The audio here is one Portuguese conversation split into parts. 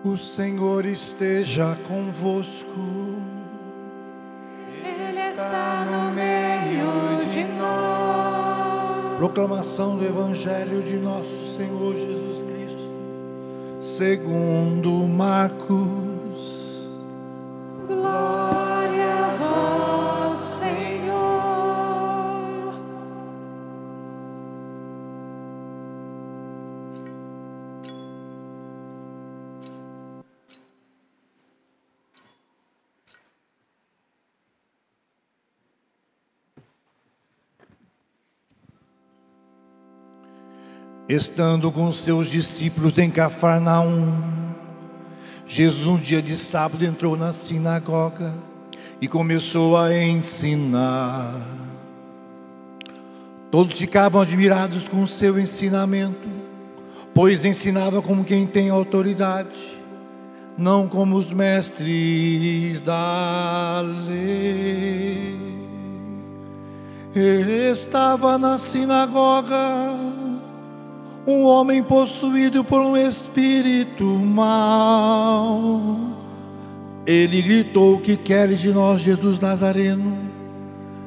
O Senhor esteja convosco. Ele está no meio de nós. Proclamação do Evangelho de nosso Senhor Jesus Cristo, segundo Marcos. Glória a vós, Senhor. Estando com seus discípulos em Cafarnaum, Jesus, um dia de sábado, entrou na sinagoga e começou a ensinar. Todos ficavam admirados com o seu ensinamento, pois ensinava como quem tem autoridade, não como os mestres da lei. Estava na sinagoga um homem possuído por um espírito mau. Ele gritou: que queres de nós, Jesus Nazareno?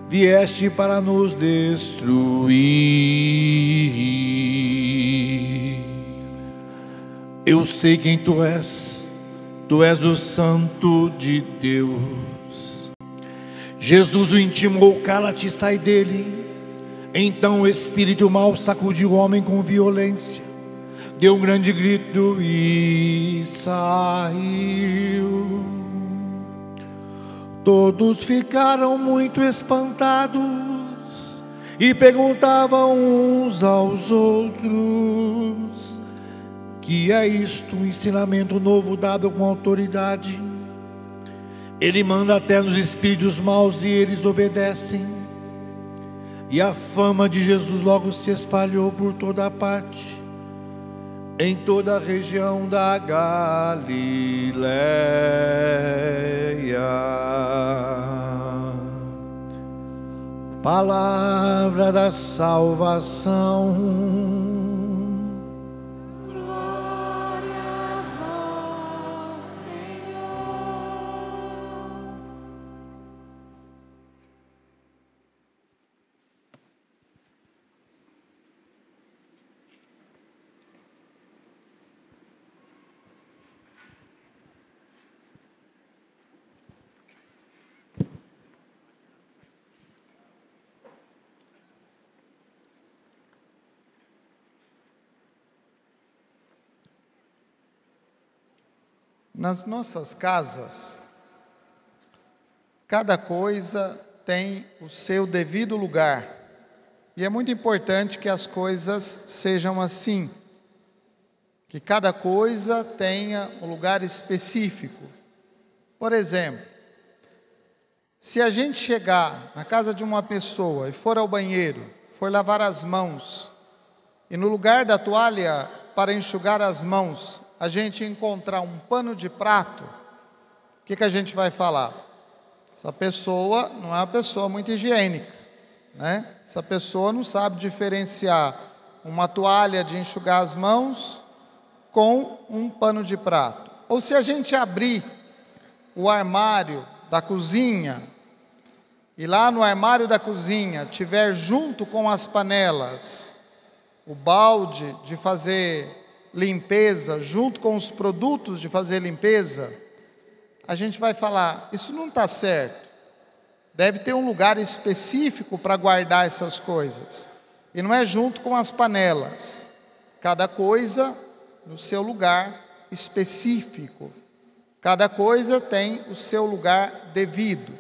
Vieste para nos destruir. Eu sei quem tu és o Santo de Deus. Jesus o intimou: cala-te, sai dele. Então o espírito mau sacudiu o homem com violência, deu um grande grito e saiu. Todos ficaram muito espantados e perguntavam uns aos outros: que é isto? Um ensinamento novo dado com autoridade. Ele manda até nos espíritos maus e eles obedecem. E a fama de Jesus logo se espalhou por toda parte, em toda a região da Galileia. Palavra da salvação. Nas nossas casas, cada coisa tem o seu devido lugar. E é muito importante que as coisas sejam assim, que cada coisa tenha um lugar específico. Por exemplo, se a gente chegar na casa de uma pessoa e for ao banheiro, for lavar as mãos, e no lugar da toalha para enxugar as mãos, a gente encontrar um pano de prato, o que a gente vai falar? Essa pessoa não é uma pessoa muito higiênica, né? Essa pessoa não sabe diferenciar uma toalha de enxugar as mãos com um pano de prato. Ou se a gente abrir o armário da cozinha, e lá no armário da cozinha tiver junto com as panelas o balde de fazer limpeza, junto com os produtos de fazer limpeza, a gente vai falar: isso não está certo. Deve ter um lugar específico para guardar essas coisas. E não é junto com as panelas. Cada coisa no seu lugar específico. Cada coisa tem o seu lugar devido.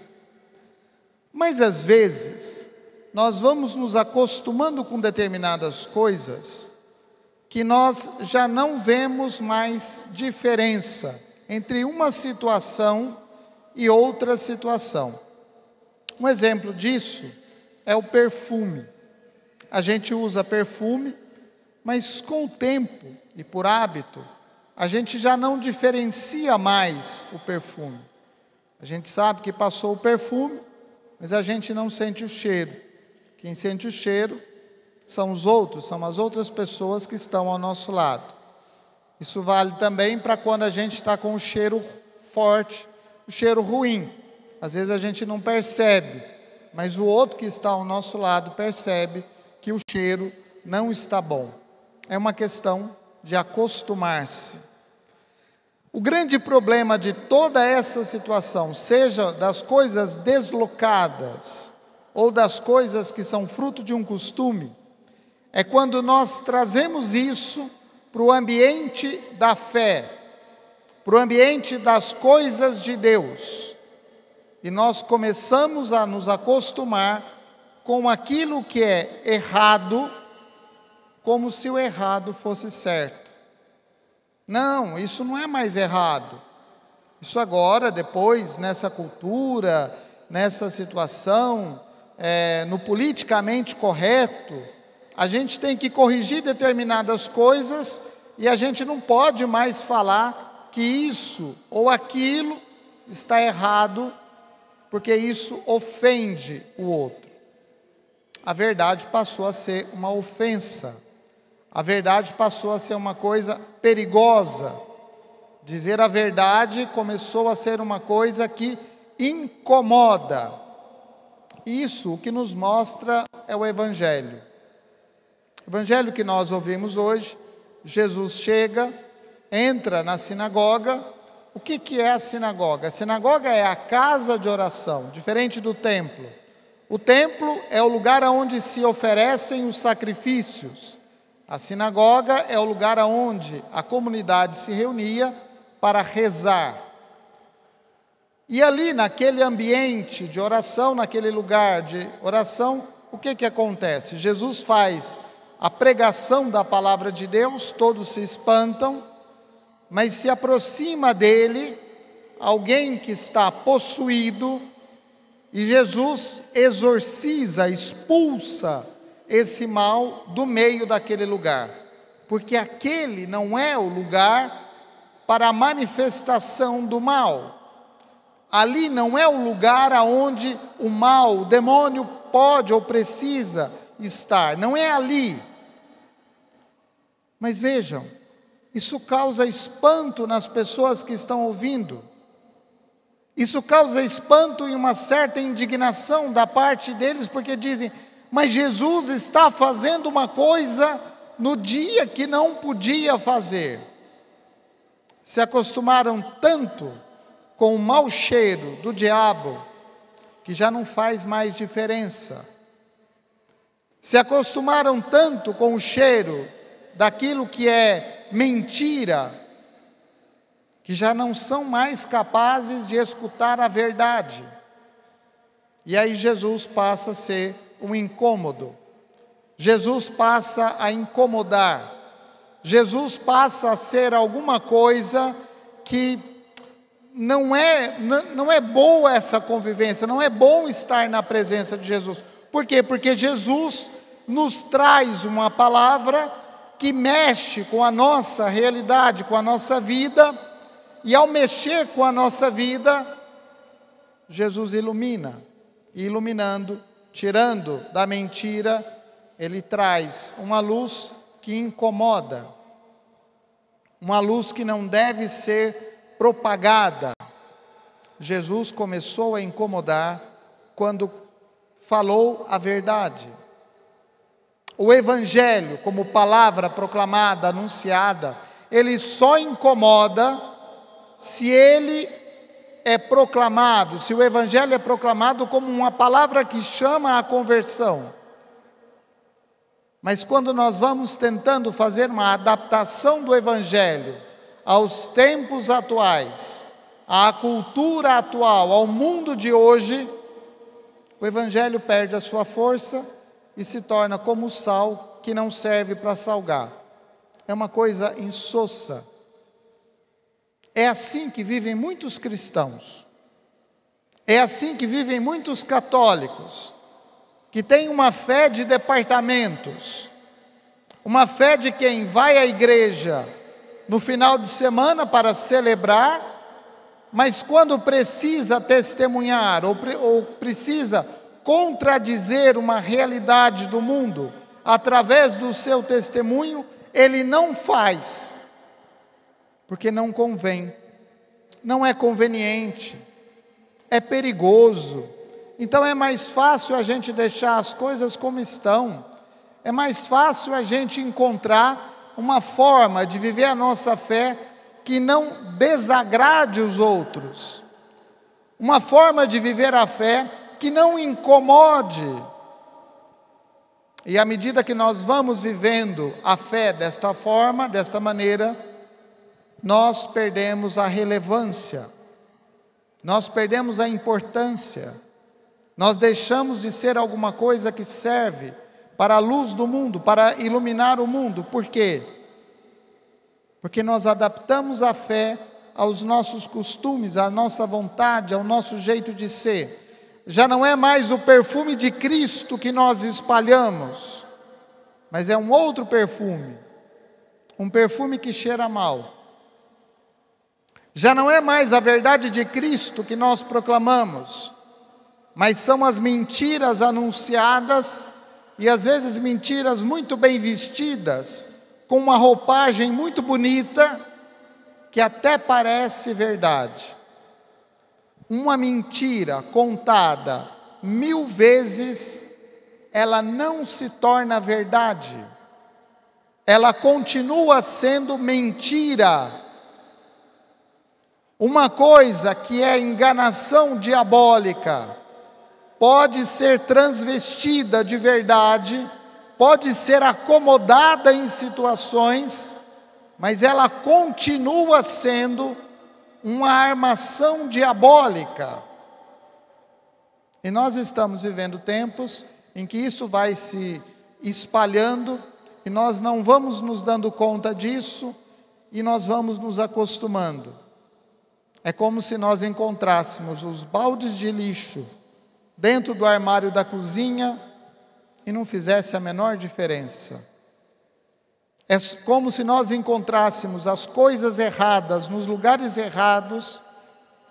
Mas às vezes, nós vamos nos acostumando com determinadas coisas que nós já não vemos mais diferença entre uma situação e outra situação. Um exemplo disso é o perfume. A gente usa perfume, mas com o tempo e por hábito, a gente já não diferencia mais o perfume. A gente sabe que passou o perfume, mas a gente não sente o cheiro. Quem sente o cheiro são os outros, são as outras pessoas que estão ao nosso lado. Isso vale também para quando a gente está com o cheiro forte, o cheiro ruim. Às vezes a gente não percebe, mas o outro que está ao nosso lado percebe que o cheiro não está bom. É uma questão de acostumar-se. O grande problema de toda essa situação, seja das coisas deslocadas ou das coisas que são fruto de um costume, é quando nós trazemos isso para o ambiente da fé, para o ambiente das coisas de Deus, e nós começamos a nos acostumar com aquilo que é errado, como se o errado fosse certo. Não, isso não é mais errado. Isso agora, depois, nessa cultura, nessa situação, no politicamente correto, a gente tem que corrigir determinadas coisas e a gente não pode mais falar que isso ou aquilo está errado, porque isso ofende o outro. A verdade passou a ser uma ofensa. A verdade passou a ser uma coisa perigosa. Dizer a verdade começou a ser uma coisa que incomoda. Isso o que nos mostra é o Evangelho. O Evangelho que nós ouvimos hoje, Jesus chega, entra na sinagoga. O que é a sinagoga? A sinagoga é a casa de oração, diferente do templo. O templo é o lugar onde se oferecem os sacrifícios. A sinagoga é o lugar onde a comunidade se reunia para rezar. E ali, naquele ambiente de oração, naquele lugar de oração, o que acontece? Jesus faz a pregação da palavra de Deus, todos se espantam, mas se aproxima dele alguém que está possuído, e Jesus exorciza, expulsa esse mal do meio daquele lugar, porque aquele não é o lugar para a manifestação do mal. Ali não é o lugar aonde o mal, o demônio pode ou precisa estar, não é ali. Mas vejam, isso causa espanto nas pessoas que estão ouvindo. Isso causa espanto e uma certa indignação da parte deles, porque dizem: mas Jesus está fazendo uma coisa no dia que não podia fazer. Se acostumaram tanto com o mau cheiro do diabo, que já não faz mais diferença. Se acostumaram tanto com o cheiro daquilo que é mentira, que já não são mais capazes de escutar a verdade. E aí Jesus passa a ser um incômodo. Jesus passa a incomodar. Jesus passa a ser alguma coisa que não é boa essa convivência, não é bom estar na presença de Jesus. Por quê? Porque Jesus nos traz uma palavra que mexe com a nossa realidade, com a nossa vida, e ao mexer com a nossa vida, Jesus ilumina, e iluminando, tirando da mentira, Ele traz uma luz que incomoda, uma luz que não deve ser propagada. Jesus começou a incomodar quando falou a verdade. O Evangelho, como palavra proclamada, anunciada, ele só incomoda se ele é proclamado, se o Evangelho é proclamado como uma palavra que chama à conversão. Mas quando nós vamos tentando fazer uma adaptação do Evangelho aos tempos atuais, à cultura atual, ao mundo de hoje, o Evangelho perde a sua força e se torna como o sal que não serve para salgar. É uma coisa insossa. É assim que vivem muitos cristãos. É assim que vivem muitos católicos, que têm uma fé de departamentos, uma fé de quem vai à igreja no final de semana para celebrar, mas quando precisa testemunhar ou precisa contradizer uma realidade do mundo através do seu testemunho, ele não faz. porque não convém, não é conveniente, é perigoso. Então é mais fácil a gente deixar as coisas como estão, é mais fácil a gente encontrar uma forma de viver a nossa fé que não desagrade os outros, uma forma de viver a fé que não incomode. E à medida que nós vamos vivendo a fé desta forma, desta maneira, nós perdemos a relevância, nós perdemos a importância, nós deixamos de ser alguma coisa que serve para a luz do mundo, para iluminar o mundo. Por quê? Porque nós adaptamos a fé aos nossos costumes, à nossa vontade, ao nosso jeito de ser. Já não é mais o perfume de Cristo que nós espalhamos, mas é um outro perfume, um perfume que cheira mal. Já não é mais a verdade de Cristo que nós proclamamos, mas são as mentiras anunciadas, e às vezes mentiras muito bem vestidas, com uma roupagem muito bonita, que até parece verdade. Uma mentira contada 1000 vezes, ela não se torna verdade, ela continua sendo mentira. Uma coisa que é enganação diabólica pode ser transvestida de verdade, pode ser acomodada em situações, mas ela continua sendo uma armação diabólica. E nós estamos vivendo tempos em que isso vai se espalhando, e nós não vamos nos dando conta disso, e nós vamos nos acostumando. É como se nós encontrássemos os baldes de lixo dentro do armário da cozinha e não fizesse a menor diferença. É como se nós encontrássemos as coisas erradas nos lugares errados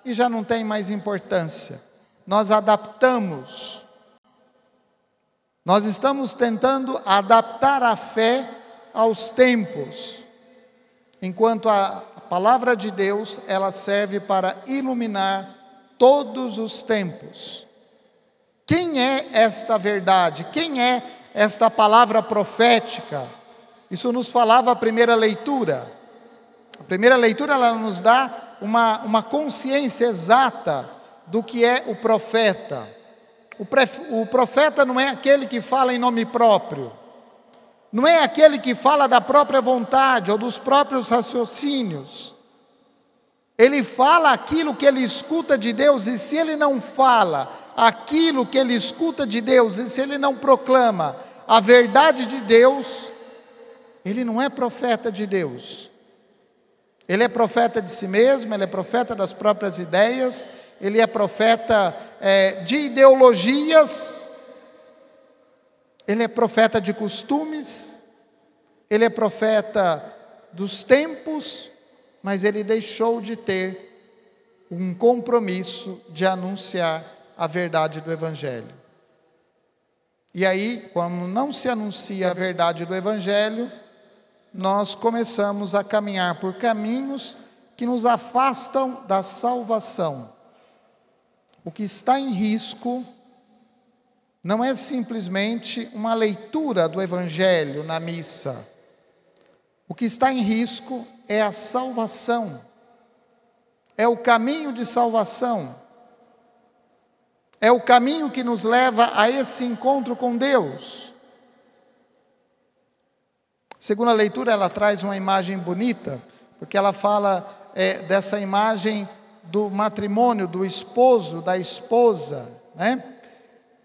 e já não tem mais importância. Nós adaptamos. Nós estamos tentando adaptar a fé aos tempos, enquanto a palavra de Deus, ela serve para iluminar todos os tempos. Quem é esta verdade? Quem é esta palavra profética? Isso nos falava a primeira leitura. A primeira leitura, ela nos dá uma consciência exata do que é o profeta. O profeta não é aquele que fala em nome próprio, não é aquele que fala da própria vontade ou dos próprios raciocínios. Ele fala aquilo que ele escuta de Deus, e se ele não fala aquilo que ele escuta de Deus, e se ele não proclama a verdade de Deus, ele não é profeta de Deus. Ele é profeta de si mesmo, ele é profeta das próprias ideias, ele é profeta de ideologias, ele é profeta de costumes, ele é profeta dos tempos, mas ele deixou de ter um compromisso de anunciar a verdade do Evangelho. E aí, quando não se anuncia a verdade do Evangelho, nós começamos a caminhar por caminhos que nos afastam da salvação. O que está em risco não é simplesmente uma leitura do Evangelho na missa. O que está em risco é a salvação, é o caminho de salvação, é o caminho que nos leva a esse encontro com Deus. A segunda leitura, ela traz uma imagem bonita, porque ela fala dessa imagem do matrimônio, do esposo, da esposa, né?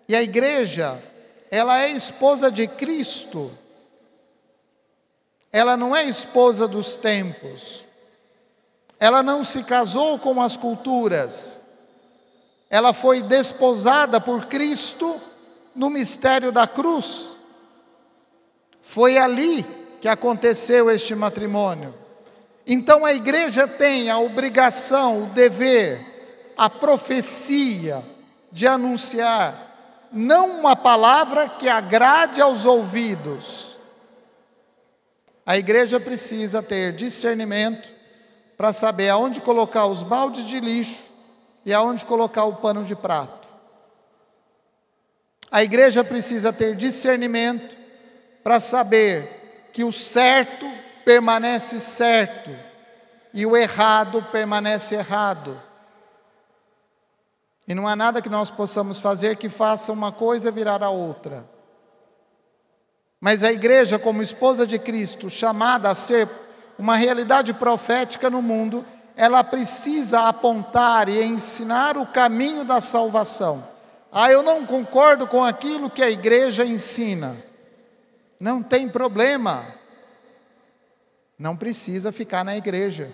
E a igreja, ela é esposa de Cristo, ela não é esposa dos tempos, ela não se casou com as culturas, ela foi desposada por Cristo no mistério da cruz. Foi ali que aconteceu este matrimônio. Então a igreja tem a obrigação, o dever, a profecia de anunciar não uma palavra que agrade aos ouvidos. A igreja precisa ter discernimento para saber aonde colocar os baldes de lixo e aonde colocar o pano de prato. A igreja precisa ter discernimento para saber que o certo permanece certo e o errado permanece errado. E não há nada que nós possamos fazer que faça uma coisa virar a outra. Mas a igreja, como esposa de Cristo, chamada a ser uma realidade profética no mundo, ela precisa apontar e ensinar o caminho da salvação. Eu não concordo com aquilo que a igreja ensina. Não tem problema. Não precisa ficar na igreja.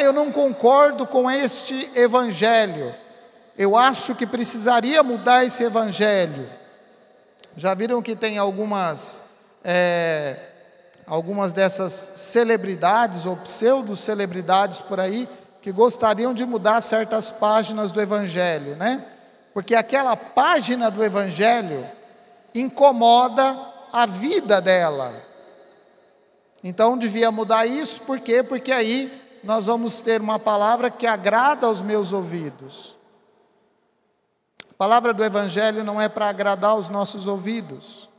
Eu não concordo com este evangelho. Eu acho que precisaria mudar esse evangelho. Já viram que tem algumas dessas celebridades ou pseudo-celebridades por aí que gostariam de mudar certas páginas do evangelho, né? Porque aquela página do evangelho incomoda a vida dela. Então devia mudar isso, por quê? Porque aí nós vamos ter uma palavra que agrada aos meus ouvidos. A palavra do evangelho não é para agradar os nossos ouvidos.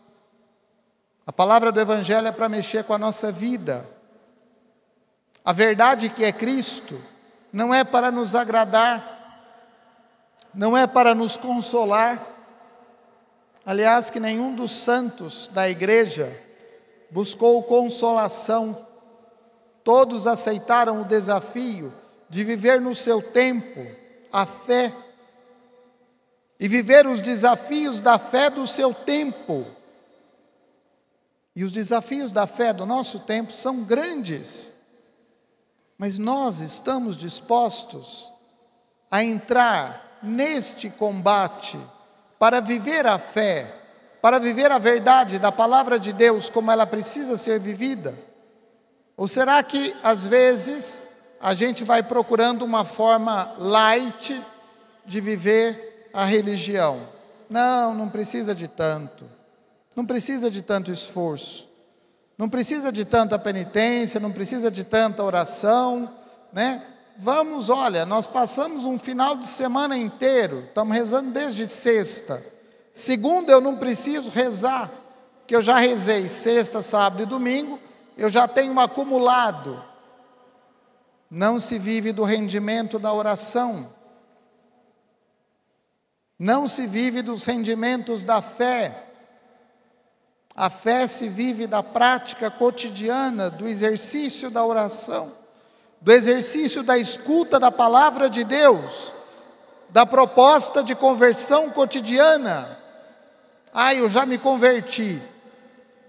A palavra do evangelho é para mexer com a nossa vida. A verdade que é Cristo não é para nos agradar, não é para nos consolar. Aliás, que nenhum dos santos da igreja buscou consolação. Todos aceitaram o desafio de viver no seu tempo a fé e viver os desafios da fé do seu tempo. E os desafios da fé do nosso tempo são grandes. Mas nós estamos dispostos a entrar neste combate para viver a fé, para viver a verdade da palavra de Deus como ela precisa ser vivida? Ou será que, às vezes, a gente vai procurando uma forma light de viver a religião? Não precisa de tanto. Não precisa de tanto esforço. Não precisa de tanta penitência, não precisa de tanta oração, né? Nós passamos um final de semana inteiro, estamos rezando desde sexta. Segunda eu não preciso rezar, que eu já rezei sexta, sábado e domingo, eu já tenho um acumulado. Não se vive do rendimento da oração. Não se vive dos rendimentos da fé. A fé se vive da prática cotidiana, do exercício da oração, do exercício da escuta da palavra de Deus, da proposta de conversão cotidiana. Eu já me converti.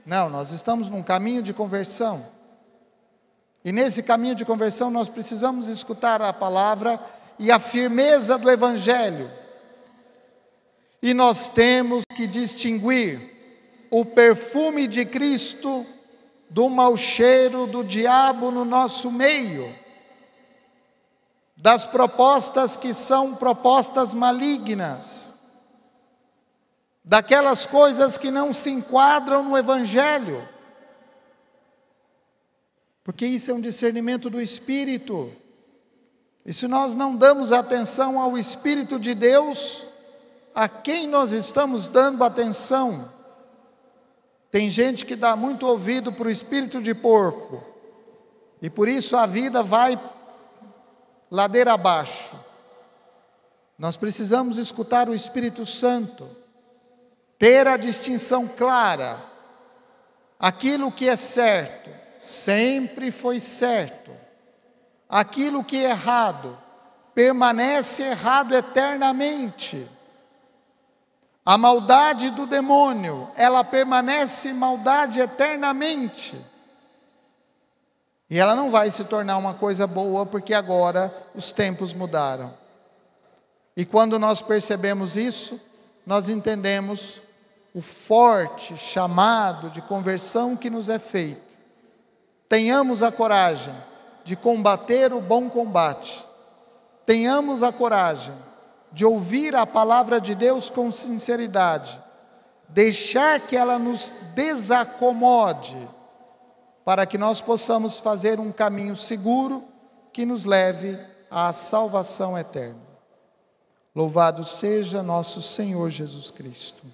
Não, nós estamos num caminho de conversão. E nesse caminho de conversão nós precisamos escutar a palavra e a firmeza do evangelho. E nós temos que distinguir o perfume de Cristo do mau cheiro do diabo no nosso meio, das propostas que são propostas malignas, daquelas coisas que não se enquadram no evangelho, porque isso é um discernimento do Espírito. E se nós não damos atenção ao Espírito de Deus, a quem nós estamos dando atenção? Tem gente que dá muito ouvido para o espírito de porco, e por isso a vida vai ladeira abaixo. Nós precisamos escutar o Espírito Santo, ter a distinção clara. Aquilo que é certo, sempre foi certo. Aquilo que é errado, permanece errado eternamente. A maldade do demônio, ela permanece maldade eternamente. E ela não vai se tornar uma coisa boa, porque agora os tempos mudaram. E quando nós percebemos isso, nós entendemos o forte chamado de conversão que nos é feito. Tenhamos a coragem de combater o bom combate. Tenhamos a coragem de ouvir a palavra de Deus com sinceridade, deixar que ela nos desacomode, para que nós possamos fazer um caminho seguro que nos leve à salvação eterna. Louvado seja nosso Senhor Jesus Cristo.